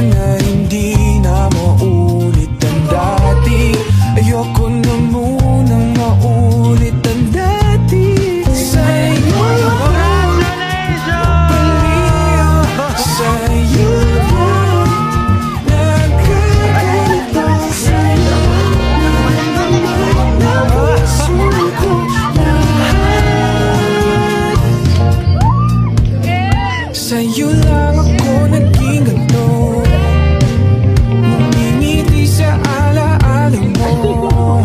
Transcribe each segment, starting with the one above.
Sana hindi na maulit ang dati. Ayoko na munang maulit ang dati. Sa'yo baliw, sa'yo nagkaganito. Sa'yo na puso ko lahat. Sa'yo lang ako naging ganito, ngumingiti sa alaala mo.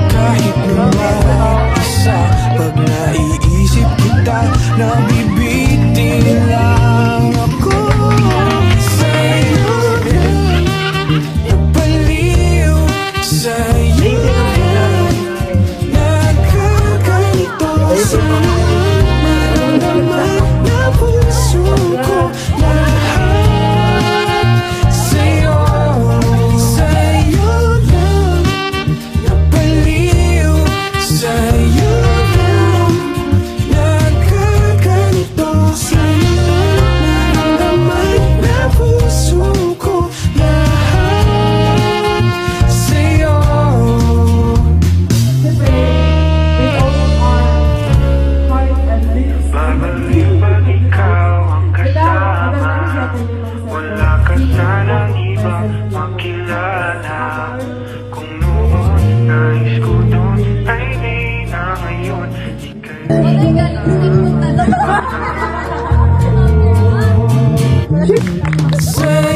Kahit naman isa, pag naiisip kita, nabibitin lang ako. Sa'yo nabaliw, sa'yo nagkaganito. Sa'yo maramdaman na puso ko lahat. Sa'yo, sa'yo lang nabaliw, sa'yo lang nagkaganito. Sa'yo maramdaman na puso ko lahat. Sa'yo. Babalik pag ikaw ang kasama, wala ka sanang ibang makilala. Kung noon nais ko doon ay di na ngayon. Sa'yo